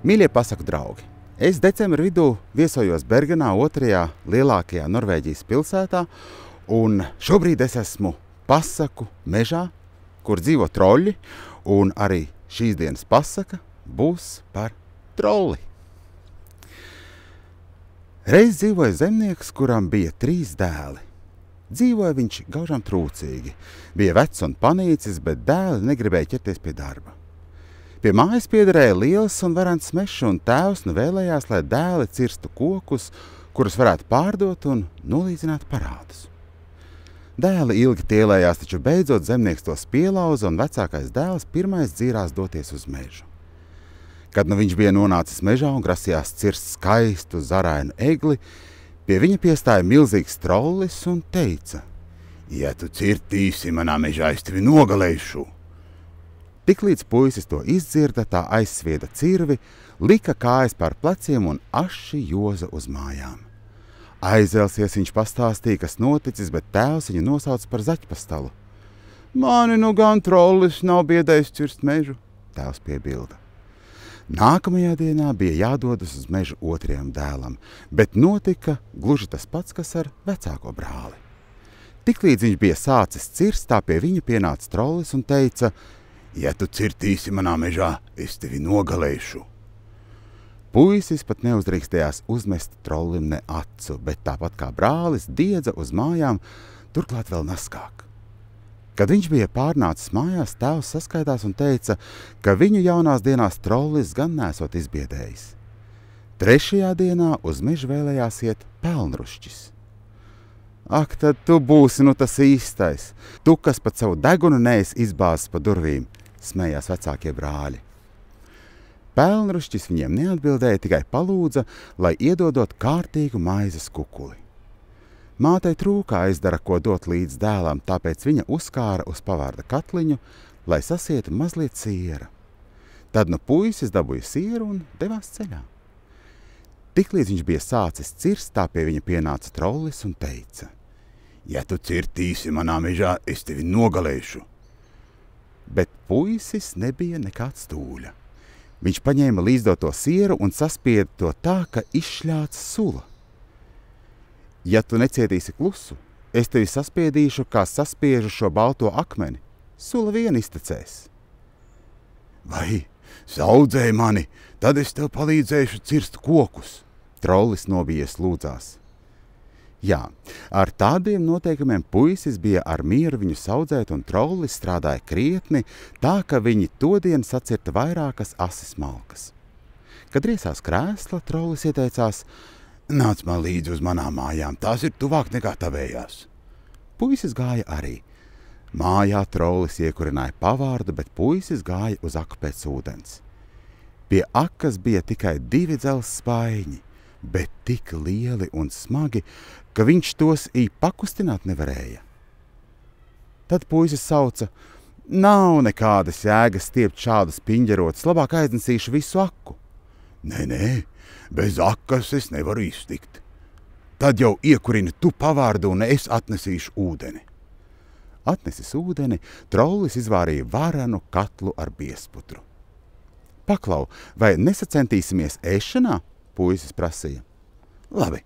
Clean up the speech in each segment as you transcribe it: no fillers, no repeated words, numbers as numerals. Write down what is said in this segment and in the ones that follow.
Mīļie pasaku draugi, es decembra vidū viesojos Bergenā, otrajā lielākajā Norvēģijas pilsētā, un šobrīd es esmu pasaku mežā, kur dzīvo troļļi, un arī šīs dienas pasaka būs par trolli. Reiz dzīvoja zemnieks, kuram bija 3 dēli. Dzīvoja viņš gaužām trūcīgi, bija vecs un panīcis, bet dēli negribēja ķerties pie darba. Pie mājas piederēja liels un varants mežs, un tēvs vēlējās, lai dēli cirstu kokus, kurus varētu pārdot un nolīdzināt parādus. Dēli ilgi tielējās, taču beidzot zemnieks tos pielauza, un vecākais dēls pirmais dzīrās doties uz mežu. Kad viņš bija nonācis mežā un grasījās cirst skaistu zarainu egli, pie viņa piestāja milzīgs trollis un teica: "Ja tu cirtīsi manā mežā, es tevi nogalēšu." Tiklīdz puisis to izdzirda, tā aizsvieda cirvi, lika kājas pār pleciem un aši joza uz mājām. Aizelsies viņš pastāstīja, kas noticis, bet tēvs viņu nosauca par zaķpastalu. "Mani nu gan trollis nav biedējis cirst mežu," tēvs piebilda. Nākamajā dienā bija jādodas uz mežu otrajam dēlam, bet notika gluži tas pats, kas ar vecāko brāli. Tiklīdz viņš bija sācis cirst, tā pie viņa pienāca trollis un teica: "Ja tu cirtīsi manā mežā, es tevi nogalēšu." Puisis pat neuzdrīkstējās uzmest trollim ne acu, bet tāpat kā brālis diedza uz mājām, turklāt vēl naskāk. Kad viņš bija pārnācis mājās, tēvs saskaitās un teica, ka viņu jaunās dienās trollis gan nesot izbiedējis. 3. dienā uz mežu vēlējās iet pelnrušķis. "Ak, tad tu būsi nu tas īstais, tu, kas pat savu degunu neesi izbāzis pa durvīm," smējās vecākie brāļi. Pelnrušķis viņiem neatbildēja, tikai palūdza, lai iedodot kārtīgu maizes kukuli. Mātei trūka aizdara, ko dot līdz dēlam, tāpēc viņa uzkāra uz pavārda katliņu, lai sasietu mazliet siera. Tad nu puisis dabūja sieru un devās ceļā. Tiklīdz viņš bija sācis cirst, tā pie viņa pienāca trollis un teica: "Ja tu cirtīsi manā mežā, es tevi nogalēšu." Bet puisis nebija nekāds stūļa. Viņš paņēma līzdoto sieru un saspieda to tā, ka izšļāca sula. "Ja tu necietīsi klusu, es tevi saspiedīšu, kā saspiežu šo balto akmeni. Sula vien iztecēs." "Vai saudzēji mani, tad es tev palīdzēšu cirst kokus," trollis nobijies lūdzās. Jā, ar tādiem noteikumiem puisis bija ar mieru viņu saudzēt, un trollis strādāja krietni, tā ka viņi todien sacirta vairākas asis malkas. Kad riesās krēsla, trollis ieteicās: "Nāc man līdzi uz manām mājām, tās ir tuvāk nekā tavējās." Puisis gāja arī. Mājā trollis iekurināja pavārdu, bet puisis gāja uz aku pēc ūdens. Pie akas bija tikai 2 dzelzs spaiņi, bet tik lieli un smagi, ka viņš tos pakustināt nevarēja. Tad puisis sauca: "Nav nekādas jēgas stiept šādus piņģerotus, labāk aiznesīšu visu aku." Nē, bez akas es nevaru iztikt. Tad jau iekurini tu pavārdu un es atnesīšu ūdeni." Atnesis ūdeni, trollis izvārīja varenu katlu ar biezputru. "Paklau, vai nesacentīsimies ēšanā?" puisis prasīja. "Labi,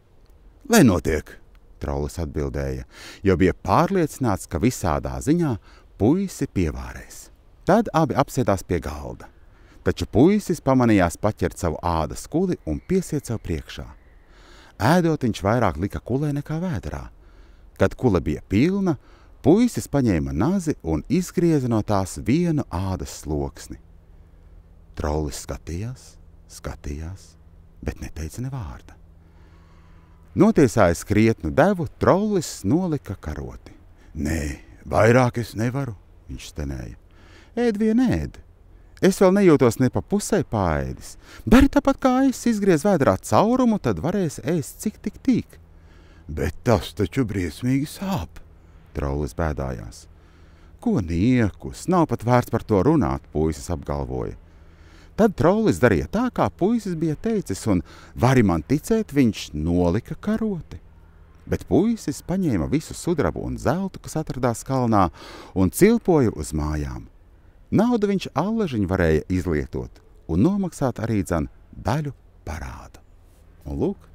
lai notiek," trollis atbildēja, jo bija pārliecināts, ka visādā ziņā puisi pievārēs. Tad abi apsēdās pie galda, taču puisis pamanījās paķert savu ādas kuli un piesiet sev priekšā. Ēdot viņš vairāk lika kulē nekā vēderā. Kad kule bija pilna, puisis paņēma nazi un izgrieza no tās vienu ādas sloksni. Trollis skatījās, bet neteica ne vārda. Notiesājis krietnu devu, trollis nolika karoti. "Nē, vairāk es nevaru," viņš stenēja. "Ēd vien ēd. Es vēl nejūtos ne pa pusē paēdis. Dari tāpat kā es, izgriez vēdrā caurumu, tad varēsi ēst cik tik tīk." "Bet tas taču briesmīgi sāp," trollis bēdājās. "Ko niekus, nav pat vērts par to runāt," puisis apgalvoja. Tad trollis darīja tā, kā puisis bija teicis, un, vari man ticēt, viņš nolika karoti. Bet puisis paņēma visu sudrabu un zeltu, kas atradās kalnā, un cilpoja uz mājām. Naudu viņš allažiņ varēja izlietot un nomaksāt arī dzan daļu parādu. Un lūk,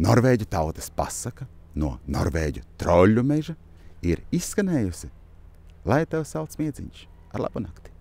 norvēģu tautas pasaka no norvēģu troļļu meža ir izskanējusi. Lai tev sauc miedziņš, ar labu nakti!